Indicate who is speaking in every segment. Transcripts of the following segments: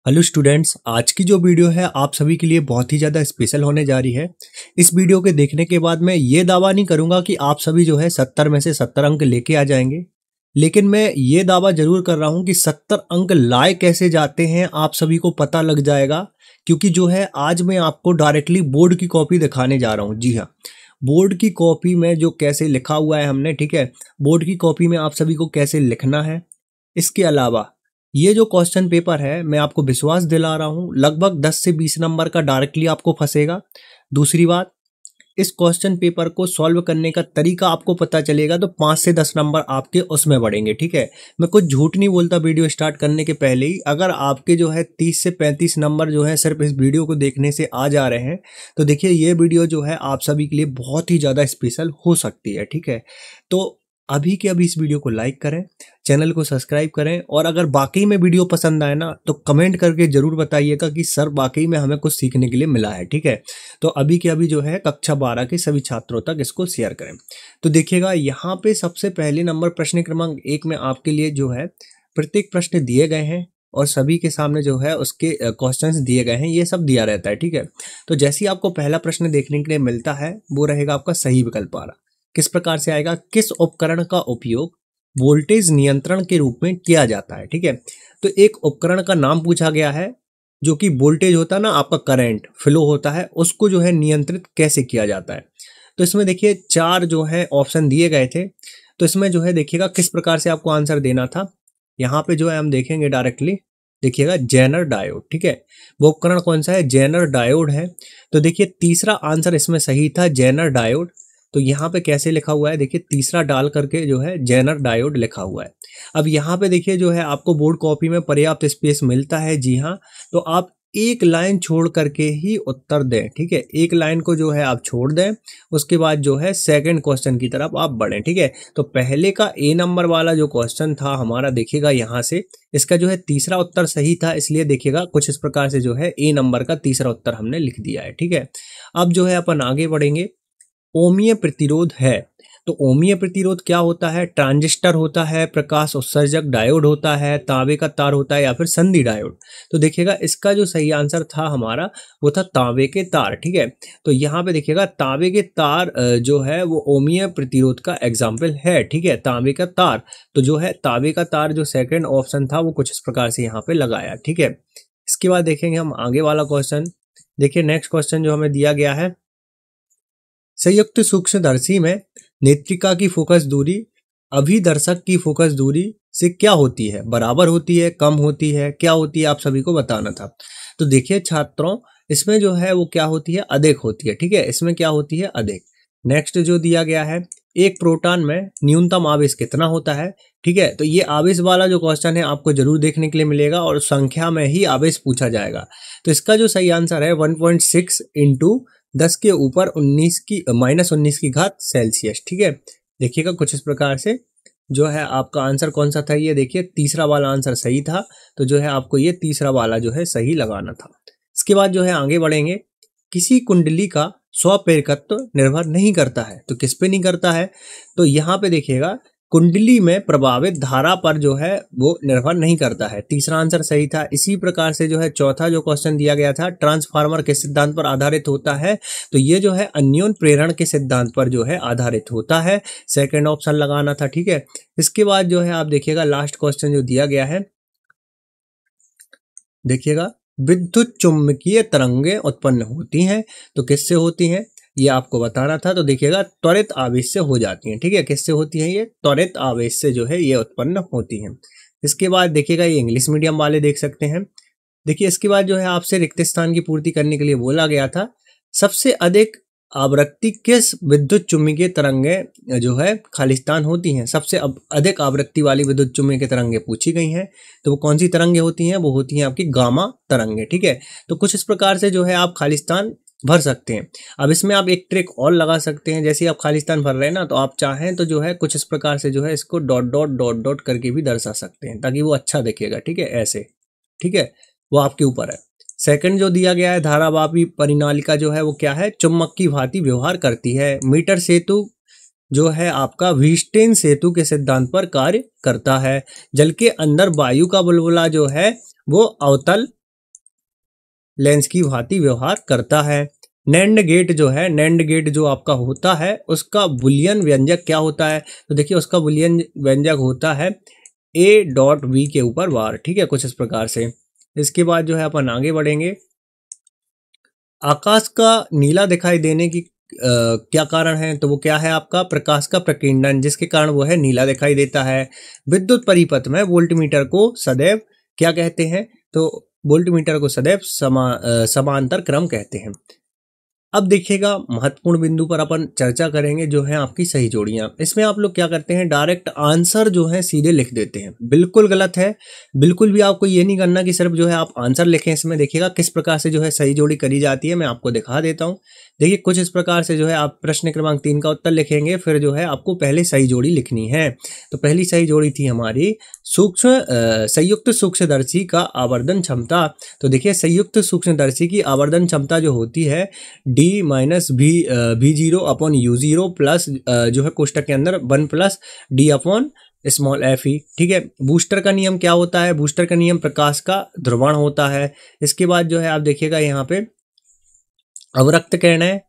Speaker 1: Hello students, आज की जो वीडियो है आप सभी के लिए बहुत ही ज़्यादा स्पेशल होने जा रही है। इस वीडियो के देखने के बाद मैं ये दावा नहीं करूंगा कि आप सभी जो है 70 में से 70 अंक लेके आ जाएंगे, लेकिन मैं ये दावा जरूर कर रहा हूं कि 70 अंक लाए कैसे जाते हैं आप सभी को पता लग जाएगा। क्योंकि जो है आज मैं आपको डायरेक्टली बोर्ड की कॉपी दिखाने जा रहा हूँ। जी हाँ, बोर्ड की कॉपी में जो कैसे लिखा हुआ है हमने, ठीक है, बोर्ड की कॉपी में आप सभी को कैसे लिखना है। इसके अलावा ये जो क्वेश्चन पेपर है मैं आपको विश्वास दिला रहा हूं लगभग 10 से 20 नंबर का डायरेक्टली आपको फंसेगा। दूसरी बात, इस क्वेश्चन पेपर को सॉल्व करने का तरीका आपको पता चलेगा तो 5 से 10 नंबर आपके उसमें बढ़ेंगे। ठीक है, मैं कुछ झूठ नहीं बोलता वीडियो स्टार्ट करने के पहले ही। अगर आपके जो है 30 से 35 नंबर जो है सिर्फ इस वीडियो को देखने से आ जा रहे हैं तो देखिए ये वीडियो जो है आप सभी के लिए बहुत ही ज़्यादा स्पेशल हो सकती है। ठीक है, तो अभी के अभी इस वीडियो को लाइक करें, चैनल को सब्सक्राइब करें, और अगर वाकई में वीडियो पसंद आए ना तो कमेंट करके जरूर बताइएगा कि सर वाकई में हमें कुछ सीखने के लिए मिला है। ठीक है, तो अभी के अभी जो है कक्षा 12 के सभी छात्रों तक इसको शेयर करें। तो देखिएगा यहाँ पे सबसे पहले नंबर प्रश्न क्रमांक 1 में आपके लिए जो है प्रत्येक प्रश्न दिए गए हैं और सभी के सामने जो है उसके क्वेश्चंस दिए गए हैं, ये सब दिया रहता है। ठीक है, तो जैसे ही आपको पहला प्रश्न देखने के लिए मिलता है वो रहेगा आपका सही विकल्प आ रहा। किस प्रकार से आएगा, किस उपकरण का उपयोग वोल्टेज नियंत्रण के रूप में किया जाता है। ठीक है, तो एक उपकरण का नाम पूछा गया है जो कि वोल्टेज होता है ना, आपका करंट फ्लो होता है, उसको जो है नियंत्रित कैसे किया जाता है। तो इसमें देखिए 4 जो है ऑप्शन दिए गए थे। तो इसमें जो है देखिएगा किस प्रकार से आपको आंसर देना था। यहाँ पे जो है हम देखेंगे डायरेक्टली, देखिएगा जेनर डायोड। ठीक है, वो उपकरण कौन सा है, जेनर डायोड है। तो देखिए तीसरा आंसर इसमें सही था, जेनर डायोड। तो यहाँ पे कैसे लिखा हुआ है, देखिए तीसरा डाल करके जो है जेनर डायोड लिखा हुआ है। अब यहाँ पे देखिए जो है आपको बोर्ड कॉपी में पर्याप्त स्पेस मिलता है। जी हाँ, तो आप एक लाइन छोड़ करके ही उत्तर दें। ठीक है, एक लाइन को जो है आप छोड़ दें, उसके बाद जो है सेकंड क्वेश्चन की तरफ आप बढ़ें। ठीक है, तो पहले का ए नंबर वाला जो क्वेश्चन था हमारा, देखिएगा यहाँ से इसका जो है तीसरा उत्तर सही था, इसलिए देखिएगा कुछ इस प्रकार से जो है ए नंबर का तीसरा उत्तर हमने लिख दिया है। ठीक है, अब जो है अपन आगे बढ़ेंगे। ओमीय प्रतिरोध है, तो ओमीय प्रतिरोध क्या होता है, ट्रांजिस्टर होता है, प्रकाश उत्सर्जक डायोड होता है, तांबे का तार होता है, या फिर संधि डायोड। तो देखिएगा इसका जो सही आंसर था हमारा वो था तांबे के तार। ठीक है, तो यहाँ पे देखिएगा तांबे के तार जो है वो ओमीय प्रतिरोध का एग्जाम्पल है। ठीक है, तांबे का तार, तो जो है तांबे का तार जो सेकंड ऑप्शन था वो कुछ इस प्रकार से यहाँ पे लगाया। ठीक है, इसके बाद देखेंगे हम आगे वाला क्वेश्चन। देखिए नेक्स्ट क्वेश्चन जो हमें दिया गया है, संयुक्त सूक्ष्मदर्शी में नेत्रिका की फोकस दूरी अभिदर्शक की फोकस दूरी से क्या होती है, बराबर होती है, कम होती है, क्या होती है, आप सभी को बताना था। तो देखिए छात्रों, इसमें जो है वो क्या होती है, अधिक होती है। ठीक है, इसमें क्या होती है, अधिक। नेक्स्ट जो दिया गया है, एक प्रोटॉन में न्यूनतम आवेश कितना होता है। ठीक है, तो ये आवेश वाला जो क्वेश्चन है आपको जरूर देखने के लिए मिलेगा और संख्या में ही आवेश पूछा जाएगा। तो इसका जो सही आंसर है 1.6 इंटू 10 के ऊपर 19 की -19 की घात सेल्सियस। ठीक है, देखिएगा कुछ इस प्रकार से जो है आपका आंसर कौन सा था, ये देखिए तीसरा वाला आंसर सही था। तो जो है आपको ये तीसरा वाला जो है सही लगाना था। इसके बाद जो है आगे बढ़ेंगे। किसी कुंडली का स्वप्रेरकत्व निर्भर नहीं करता है, तो किस पे नहीं करता है, तो यहाँ पे देखिएगा कुंडली में प्रभावित धारा पर जो है वो निर्भर नहीं करता है। तीसरा आंसर सही था। इसी प्रकार से जो है चौथा जो क्वेश्चन दिया गया था, ट्रांसफार्मर के सिद्धांत पर आधारित होता है, तो ये जो है अन्योन प्रेरण के सिद्धांत पर जो है आधारित होता है, सेकंड ऑप्शन लगाना था। ठीक है, इसके बाद जो है आप देखिएगा लास्ट क्वेश्चन जो दिया गया है, देखिएगा विद्युत चुम्बकीय तरंगें उत्पन्न होती हैं, तो किससे होती हैं ये आपको बताना था। तो देखिएगा त्वरित आवेश से हो जाती हैं। ठीक है, किससे होती हैं, ये त्वरित आवेश से जो है ये उत्पन्न होती हैं। इसके बाद देखिएगा ये इंग्लिश मीडियम वाले देख सकते हैं। देखिए इसके बाद जो है आपसे रिक्त स्थान की पूर्ति करने के लिए बोला गया था, सबसे अधिक आवृत्ति किस विद्युत चुम्बकीय तरंगें जो है खालिस्तान होती हैं, सबसे अधिक आवृत्ति वाली विद्युत चुम्बकीय तरंगें पूछी गई हैं। तो वो कौन सी तरंगें होती हैं, वो होती हैं आपकी गामा तरंगें। ठीक है, तो कुछ इस प्रकार से जो है आप खालिस्तान भर सकते हैं। अब इसमें आप एक ट्रिक और लगा सकते हैं, जैसे आप खालिस्तान भर रहे हैं ना, तो आप चाहें तो जो है कुछ इस प्रकार से जो है इसको डॉट डॉट डॉट डॉट करके भी दर्शा सकते हैं ताकि वो अच्छा दिखेगा। ठीक है, ऐसे। ठीक है, वो आपके ऊपर है। सेकंड जो दिया गया है, धारावाही परिनालिका जो है वो क्या है, चुम्बक की भांति व्यवहार करती है। मीटर सेतु जो है आपका व्हीटस्टीन सेतु के सिद्धांत पर कार्य करता है। जल के अंदर वायु का बुलबुला जो है वो अवतल लेंस की भांति व्यवहार करता है। नैंड गेट जो है, नैंड गेट जो आपका होता है उसका बुलियन व्यंजक क्या होता है? तो देखिए उसका बुलियन व्यंजक होता है ए डॉट बी के ऊपर बार, ठीक है, कुछ इस प्रकार से। इसके बाद जो है अपन आगे बढ़ेंगे। आकाश का नीला दिखाई देने की क्या कारण है? तो वो क्या है आपका? प्रकाश का प्रकीर्णन, जिसके कारण वो है नीला दिखाई देता है। विद्युत परिपथ में वोल्टमीटर को सदैव क्या कहते हैं? तो वोल्टमीटर को सदैव समांतर क्रम कहते हैं। अब देखिएगा महत्वपूर्ण बिंदु पर अपन चर्चा करेंगे, जो है आपकी सही जोड़ियां। इसमें आप लोग क्या करते हैं, डायरेक्ट आंसर जो है सीधे लिख देते हैं। बिल्कुल गलत है, बिल्कुल भी आपको ये नहीं करना कि सिर्फ जो है आप आंसर लिखें। इसमें देखिएगा किस प्रकार से जो है सही जोड़ी करी जाती है, मैं आपको दिखा देता हूँ। देखिए कुछ इस प्रकार से जो है आप प्रश्न क्रमांक 3 का उत्तर लिखेंगे, फिर जो है आपको पहले सही जोड़ी लिखनी है। तो पहली सही जोड़ी थी हमारी संयुक्त सूक्ष्मदर्शी का आवर्धन क्षमता। तो देखिए संयुक्त सूक्ष्मदर्शी की आवर्धन क्षमता जो होती है डी माइनस भी zero upon you zero plus जो है कोष्टक के अंदर 1 plus D upon small F E, ठीक है। बूस्टर का नियम क्या होता है? बूस्टर का नियम प्रकाश का ध्रुवण होता है। इसके बाद जो है आप देखिएगा यहाँ पे अवरक्त किरणें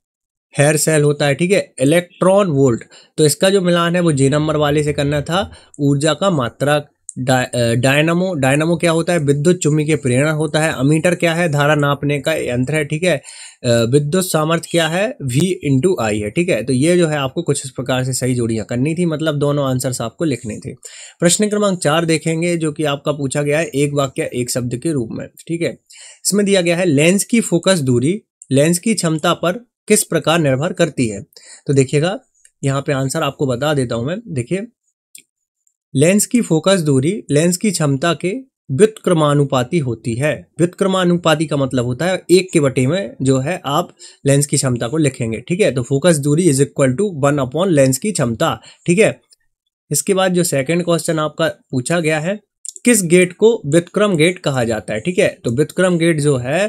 Speaker 1: हेयर सेल होता है, ठीक है। इलेक्ट्रॉन वोल्ट, तो इसका जो मिलान है वो जे नंबर वाले से करना था। ऊर्जा का मात्रक। डायनामो, डायनामो क्या होता है? विद्युत चुम्बकीय प्रेरण होता है। अमीटर क्या है? धारा नापने का यंत्र है, ठीक है। विद्युत सामर्थ्य क्या है? V इंटू आई है, ठीक है। तो ये जो है आपको कुछ इस प्रकार से सही जोड़ियां करनी थी, मतलब दोनों आंसर्स आपको लिखने थे। प्रश्न क्रमांक 4 देखेंगे, जो कि आपका पूछा गया है एक वाक्य एक शब्द के रूप में, ठीक है। इसमें दिया गया है लेंस की फोकस दूरी लेंस की क्षमता पर किस प्रकार निर्भर करती है? तो देखिएगा यहाँ पे आंसर आपको बता देता हूं मैं। देखिए लेंस की फोकस दूरी लेंस की क्षमता के व्युत्क्रमानुपाती होती है। व्युत्क्रमानुपाती का मतलब होता है 1 के बटे में जो है आप लेंस की क्षमता को लिखेंगे, ठीक है। तो फोकस दूरी is equal to 1 upon lens की क्षमता, ठीक है। इसके बाद जो सेकंड क्वेश्चन आपका पूछा गया है, किस गेट को व्युत्क्रम गेट कहा जाता है? ठीक है, तो व्युत्क्रम गेट जो है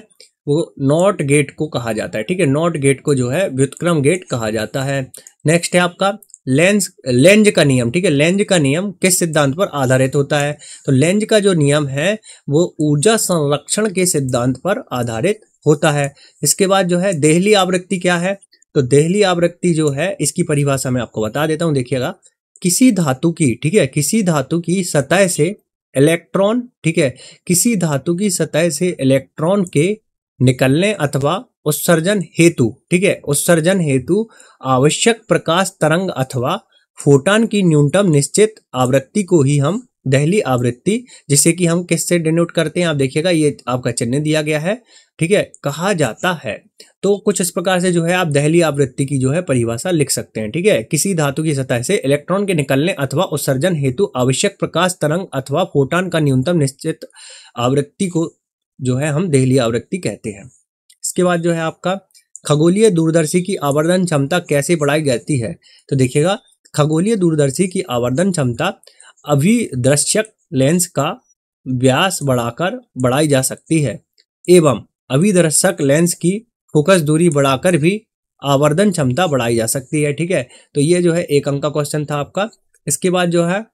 Speaker 1: वो नॉट गेट को कहा जाता है, ठीक है। नॉट गेट को जो है व्युत्क्रम गेट कहा जाता है। नेक्स्ट है आपका लेंज का नियम, ठीक है। लेंज का नियम किस सिद्धांत पर आधारित होता है? तो लेंज का जो नियम है वो ऊर्जा संरक्षण के सिद्धांत पर आधारित होता है। इसके बाद जो है देहली आवृत्ति क्या है? तो देहली आवृत्ति जो है इसकी परिभाषा मैं आपको बता देता हूं। देखिएगा किसी धातु की, ठीक है, किसी धातु की सतह से इलेक्ट्रॉन, ठीक है, किसी धातु की सतह से इलेक्ट्रॉन के निकलने अथवा उत्सर्जन हेतु, ठीक है, उत्सर्जन हेतु आवश्यक प्रकाश तरंग अथवा फोटॉन की न्यूनतम निश्चित आवृत्ति को ही हम देहली आवृत्ति, जिसे कि हम किससे डिनोट करते हैं, आप देखिएगा ये आपका चिन्ह दिया गया है, ठीक है, कहा जाता है। तो कुछ इस प्रकार से जो है आप देहली आवृत्ति की जो है परिभाषा लिख सकते हैं, ठीक है। किसी धातु की सतह से इलेक्ट्रॉन के निकलने अथवा उत्सर्जन हेतु आवश्यक प्रकाश तरंग अथवा फोटॉन का न्यूनतम निश्चित आवृत्ति को जो है हम देहली आवृत्ति कहते हैं। इसके बाद जो है आपका खगोलीय दूरदर्शी की आवर्धन क्षमता कैसे बढ़ाई जाती है? तो देखिएगा खगोलीय दूरदर्शी की आवर्धन क्षमता अभिदृश्यक लेंस का व्यास बढ़ाकर बढ़ाई जा सकती है एवं अभिदर्शक लेंस की फोकस दूरी बढ़ाकर भी आवर्धन क्षमता बढ़ाई जा सकती है, ठीक है। तो ये जो है 1 अंक का क्वेश्चन था आपका। इसके बाद जो है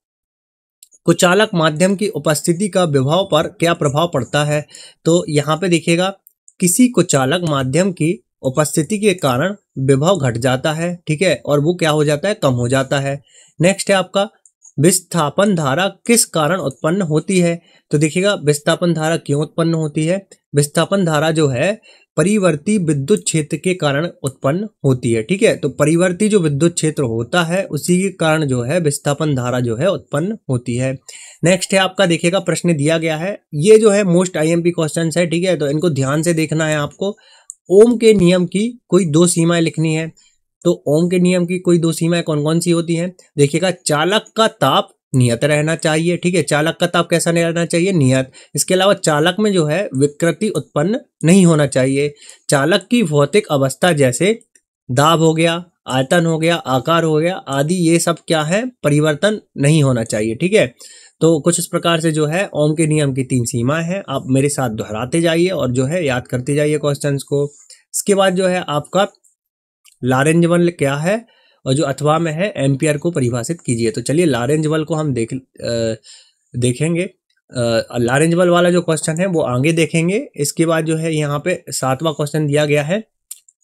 Speaker 1: कुचालक माध्यम की उपस्थिति का विभव पर क्या प्रभाव पड़ता है? तो यहाँ पे देखिएगा किसी कुचालक माध्यम की उपस्थिति के कारण विभव घट जाता है, ठीक है, और वो क्या हो जाता है? कम हो जाता है। नेक्स्ट है आपका विस्थापन धारा किस कारण उत्पन्न होती है? तो देखिएगा विस्थापन धारा क्यों उत्पन्न होती है? विस्थापन धारा जो है परिवर्ती विद्युत क्षेत्र के कारण उत्पन्न होती है, ठीक है। तो परिवर्ती जो विद्युत क्षेत्र होता है उसी के कारण जो है विस्थापन धारा जो है उत्पन्न होती है। नेक्स्ट है आपका देखिएगा प्रश्न दिया गया है, ये जो है मोस्ट आईएमपी क्वेश्चन है, ठीक है, तो इनको ध्यान से देखना है आपको। ओम के नियम की कोई 2 सीमाएं लिखनी है। तो ओम के नियम की कोई 2 सीमाएं कौन कौन सी होती हैं? देखिएगा चालक का ताप नियत रहना चाहिए, ठीक है, चालक का ताप कैसा नहीं रहना चाहिए? नियत। इसके अलावा चालक में जो है विकृति उत्पन्न नहीं होना चाहिए। चालक की भौतिक अवस्था जैसे दाब हो गया, आयतन हो गया, आकार हो गया आदि, ये सब क्या है? परिवर्तन नहीं होना चाहिए, ठीक है। तो कुछ इस प्रकार से जो है ओम के नियम की 3 सीमाएं हैं, आप मेरे साथ दोहराते जाइए और जो है याद करते जाइए क्वेश्चंस को। इसके बाद जो है आपका लॉरेंज बल क्या है और जो अथवा में है एम्पियर को परिभाषित कीजिए। तो चलिए लॉरेंज बल को हम देखेंगे। लारेंजबल वाला जो क्वेश्चन है वो आगे देखेंगे। इसके बाद जो है यहाँ पे 7वां क्वेश्चन दिया गया है,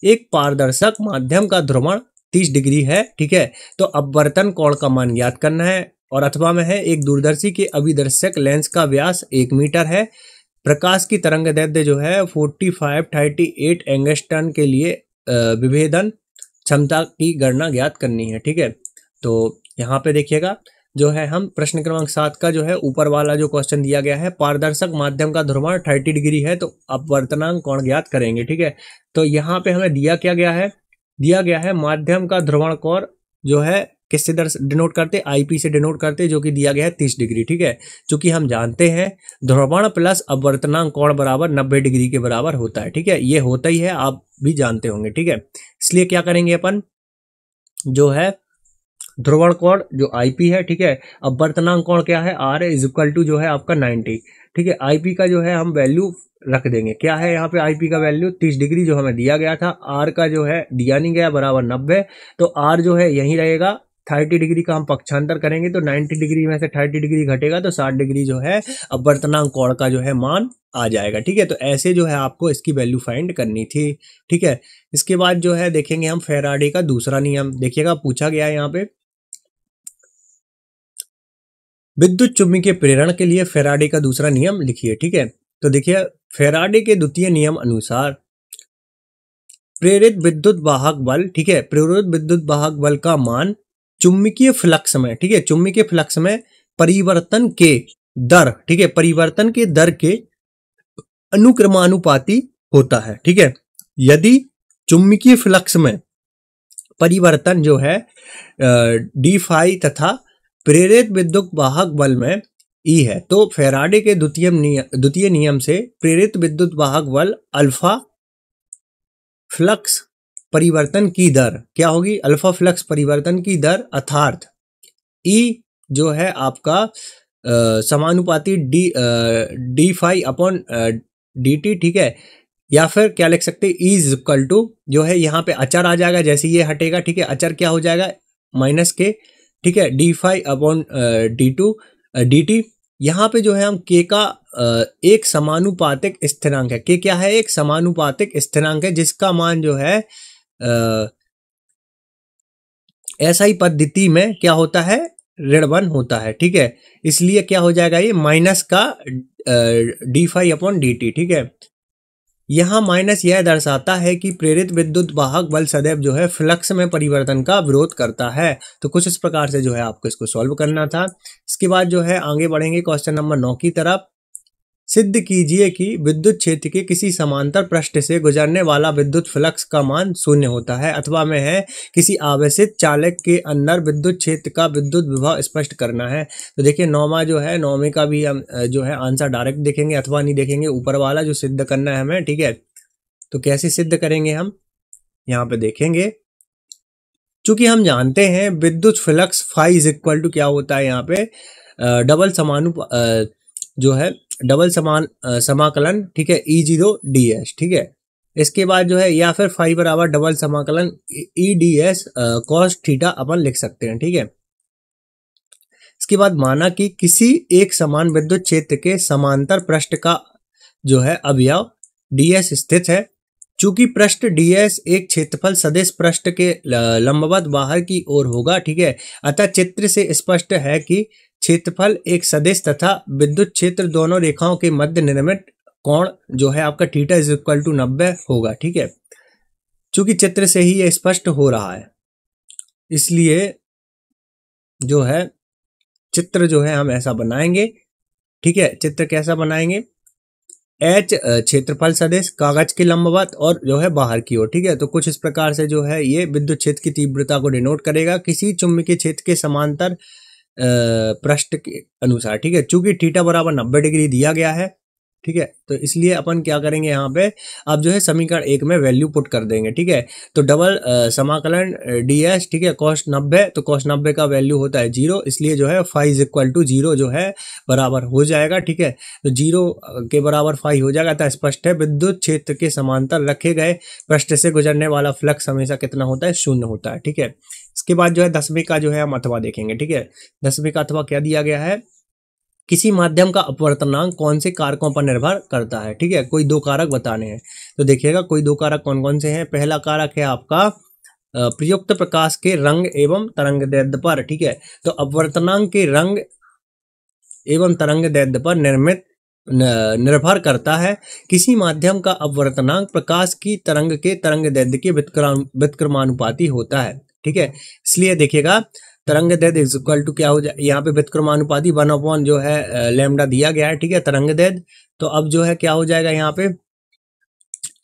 Speaker 1: एक पारदर्शक माध्यम का ध्रुवण 30 डिग्री है, ठीक है, तो अपवर्तन कोण का मान ज्ञात करना है। और अथवा में है, एक दूरदर्शी के अभिदर्शक लेंस का व्यास 1 मीटर है, प्रकाश की तरंग दैर्ध्य जो है 4538 एंगस्ट्रॉन के लिए विभेदन क्षमता की गणना ज्ञात करनी है, ठीक है। तो यहाँ पे देखिएगा जो है हम प्रश्न क्रमांक 7 का जो है ऊपर वाला जो क्वेश्चन दिया गया है, पारदर्शक माध्यम का ध्रुवण 30 डिग्री है तो अपवर्तनांक कोण ज्ञात करेंगे, ठीक है। तो यहाँ पे हमें दिया क्या गया है, दिया गया है माध्यम का ध्रुवण कोण जो है किससे डिनोट करते, आईपी से डिनोट करते, जो कि दिया गया है 30 डिग्री, ठीक है। चूंकि हम जानते हैं ध्रुवण प्लस अपवर्तनांक कोण बराबर 90 डिग्री के बराबर होता है, ठीक है, ये होता ही है, आप भी जानते होंगे, ठीक है। इसलिए क्या करेंगे अपन, जो है ध्रुवण कोण जो आईपी है, ठीक है, अपवर्तनांक कोण क्या है, आर इज इक्वल टू जो है आपका 90, ठीक है। आईपी का जो है हम वैल्यू रख देंगे, क्या है यहाँ पे आईपी का वैल्यू 30 डिग्री जो हमें दिया गया था, आर का जो है दिया नहीं गया बराबर 90, तो आर जो है यही रहेगा, 30 डिग्री का हम पक्षांतर करेंगे तो 90 डिग्री में से 30 डिग्री घटेगा तो 60 डिग्री जो है अपवर्तनांक कोण का जो है मान आ जाएगा, ठीक है। तो ऐसे जो है आपको इसकी वैल्यू फाइंड करनी थी, ठीक है। इसके बाद जो है देखेंगे हम फैराडे का दूसरा नियम, देखिएगा पूछा गया है यहाँ पे, विद्युत चुम्बकीय प्रेरण के लिए फैराडे का दूसरा नियम लिखिए, ठीक है। तो देखिए फैराडे के द्वितीय नियम अनुसार प्रेरित विद्युत वाहक बल, ठीक है, प्रेरित विद्युत वाहक बल का मान चुम्बकीय फ्लक्स में, ठीक है, चुम्बकीय फ्लक्स में परिवर्तन के दर, ठीक है, परिवर्तन के दर के अनुक्रमानुपाती होता है, ठीक है। यदि चुम्बकीय फ्लक्स में परिवर्तन जो है डी फाई तथा प्रेरित विद्युत वाहक बल में ई है, तो फैराडे के द्वितीय नियम से प्रेरित विद्युत वाहक बल अल्फा फ्लक्स परिवर्तन की दर क्या होगी, अल्फा फ्लक्स परिवर्तन की दर अर्थात ई जो है आपका समानुपाती d phi upon d t, ठीक है, या फिर क्या लिख सकते हैं, ई इज इक्वल टू जो है यहाँ पे अचर आ जाएगा, जैसे ये हटेगा, ठीक है, अचर क्या हो जाएगा माइनस के, ठीक है, d phi upon d to d t. यहाँ पे जो है हम के का एक समानुपातिक स्थिरांक है, के क्या है, एक समानुपातिक स्थिरांक है जिसका मान जो है एसआई पद्धति में क्या होता है, ऋण 1 होता है, ठीक है। इसलिए क्या हो जाएगा ये माइनस का d phi upon d t, ठीक है। यहाँ माइनस यह दर्शाता है कि प्रेरित विद्युत वाहक बल सदैव जो है फ्लक्स में परिवर्तन का विरोध करता है। तो कुछ इस प्रकार से जो है आपको इसको सॉल्व करना था। इसके बाद जो है आगे बढ़ेंगे क्वेश्चन नंबर 9 की तरफ। सिद्ध कीजिए कि विद्युत क्षेत्र के किसी समांतर पृष्ठ से गुजरने वाला विद्युत फ्लक्स का मान शून्य होता है, अथवा में है किसी आवेशित चालक के अंदर विद्युत क्षेत्र का विद्युत विभव स्पष्ट करना है। तो देखिए नौवां जो है, नौवें का भी हम जो है आंसर डायरेक्ट देखेंगे अथवा नहीं देखेंगे, ऊपर वाला जो सिद्ध करना है हमें, ठीक है। तो कैसे सिद्ध करेंगे हम यहाँ पे देखेंगे, चूंकि हम जानते हैं विद्युत flux phi is equal to क्या होता है यहाँ पे डबल जो है डबल समाकलन, ठीक है, E0 ds, ठीक है। इसके बाद जो है या फिर फाई बराबर डबल समाकलन E ds cos थीटा अपन लिख सकते हैं, ठीक है। इसके बाद माना कि किसी एक समान विद्युत क्षेत्र के समांतर पृष्ठ का जो है अवयव ds स्थित है। चूंकि पृष्ठ ds एक क्षेत्रफल सदिश पृष्ठ के लंबवत बाहर की ओर होगा, ठीक है, अतः चित्र से स्पष्ट है कि क्षेत्रफल एक सदिश तथा विद्युत क्षेत्र दोनों रेखाओं के मध्य निर्मित कोण जो है आपका थीटा इज इक्वल टू 90 होगा, ठीक है। चूंकि चित्र से ही ये स्पष्ट हो रहा है, इसलिए जो है चित्र जो है हम ऐसा बनाएंगे, ठीक है। चित्र कैसा बनाएंगे, एच क्षेत्रफल सदिश कागज के लंबवत और जो है बाहर की ओर, ठीक है। तो कुछ इस प्रकार से जो है ये विद्युत क्षेत्र की तीव्रता को डिनोट करेगा किसी चुंबकीय क्षेत्र के समांतर पृष्ठ के अनुसार, ठीक है। चूंकि थीटा बराबर 90 डिग्री दिया गया है, ठीक है, तो इसलिए अपन क्या करेंगे यहाँ पे, अब जो है समीकरण 1 में वैल्यू पुट कर देंगे, ठीक है। तो डबल समाकलन ds, ठीक है, cos 90, तो cos 90 का वैल्यू होता है 0, इसलिए जो है फाई इज इक्वल टू 0 जो है बराबर हो जाएगा, ठीक है। तो 0 के बराबर फाई हो जाएगा, तो स्पष्ट है विद्युत क्षेत्र के समांतर रखे गए पृष्ठ से गुजरने वाला फ्लक्स हमेशा कितना होता है, 0 होता है, ठीक है। इसके बाद जो है 10वें का जो है हम अथवा देखेंगे, ठीक है। 10वें का अथवा क्या दिया गया है, किसी माध्यम का अपवर्तनांक कौन से कारकों पर निर्भर करता है। ठीक है, कोई दो कारक बताने हैं। तो देखिएगा कोई दो कारक कौन कौन से हैं। पहला कारक है आपका प्रयुक्त प्रकाश के रंग एवं तरंग दैर्ध्य पर। ठीक है, तो अपवर्तनांक के रंग एवं तरंग दैर्ध्य पर निर्भर करता है। किसी माध्यम का अपवर्तनांक प्रकाश की तरंग के तरंग दैर्ध्य के व्युत्क्रमानुपाती होता है। ठीक है, इसलिए देखिएगा तरंग दैर्ध्य इज इक्वल टू क्या हो जाए, यहाँ पे व्युत्क्रमानुपाती 1/, जो है लैम्डा दिया गया है। ठीक है, तरंग दैर्ध्य। तो अब जो है क्या हो जाएगा यहाँ पे,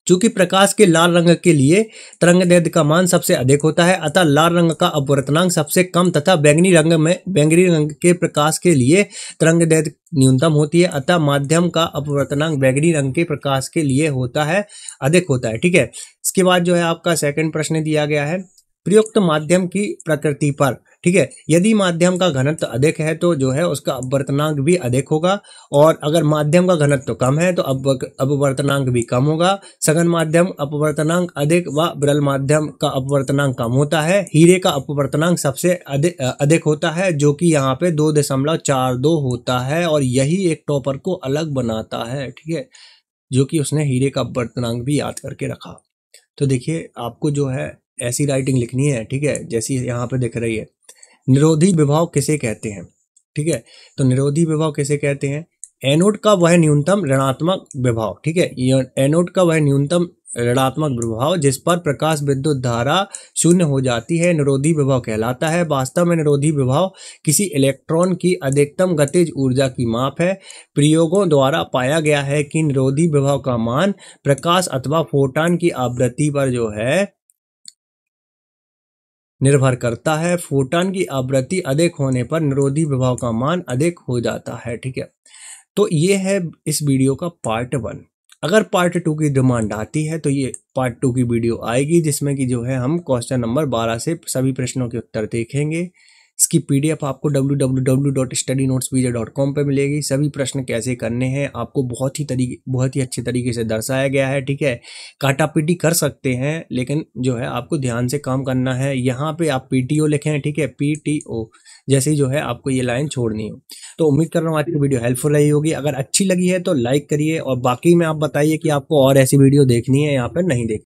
Speaker 1: चूंकि प्रकाश के लाल रंग के लिए तरंग दैर्ध्य का मान सबसे अधिक होता है, अतः लाल रंग का अपवर्तनांक सबसे कम तथा बैंगनी रंग के प्रकाश के लिए तरंग दैर्ध्य न्यूनतम होती है, अतः माध्यम का अपवर्तनांक बैंगनी रंग के प्रकाश के लिए होता है, अधिक होता है। ठीक है, इसके बाद जो है आपका सेकंड प्रश्न दिया गया है प्रयुक्त माध्यम की प्रकृति पर। ठीक है, यदि माध्यम का घनत्व अधिक है तो जो है उसका अपवर्तनांक भी अधिक होगा, और अगर माध्यम का घनत्व कम है तो अपवर्तनांक भी कम होगा। सघन माध्यम अपवर्तनांक अधिक व विरल माध्यम का अपवर्तनांक कम होता है। हीरे का अपवर्तनांक सबसे अधिक होता है, जो कि यहाँ पे 2.42 होता है, और यही एक टॉपर को अलग बनाता है। ठीक है, जो कि उसने हीरे का अपवर्तनांक भी याद करके रखा। तो देखिए आपको जो है ऐसी राइटिंग लिखनी है। ठीक है, जैसी यहाँ पे दिख रही है। निरोधी विभव किसे कहते हैं। ठीक है, तो निरोधी विभव किसे कहते हैं, एनोड का वह न्यूनतम ऋणात्मक विभव। ठीक है, एनोड का वह न्यूनतम ऋणात्मक विभव जिस पर प्रकाश विद्युत धारा शून्य हो जाती है निरोधी विभव कहलाता है। वास्तव में निरोधी विभव किसी इलेक्ट्रॉन की अधिकतम गतिज ऊर्जा की माप है। प्रयोगों द्वारा पाया गया है कि निरोधी विभव का मान प्रकाश अथवा फोटॉन की आवृत्ति पर जो है निर्भर करता है। फोटॉन की आवृत्ति अधिक होने पर निरोधी विभव का मान अधिक हो जाता है। ठीक है, तो ये है इस वीडियो का पार्ट 1। अगर पार्ट 2 की डिमांड आती है तो ये पार्ट 2 की वीडियो आएगी, जिसमें कि जो है हम क्वेश्चन नंबर 12 से सभी प्रश्नों के उत्तर देखेंगे। इसकी पीडीएफ आपको www.studynotesvijay.com पे मिलेगी। सभी प्रश्न कैसे करने हैं आपको बहुत ही अच्छे तरीके से दर्शाया गया है। ठीक है, काटापीटी कर सकते हैं, लेकिन जो है आपको ध्यान से काम करना है। यहाँ पे आप पीटीओ लिखें। ठीक है, पीटीओ जैसे ही जो है आपको ये लाइन छोड़नी हो। तो उम्मीद कर रहा हूँ आज की वीडियो हेल्पफुल रही होगी। अगर अच्छी लगी है तो लाइक करिए, और बाकी में आप बताइए कि आपको और ऐसी वीडियो देखनी है या फिर नहीं देखनी।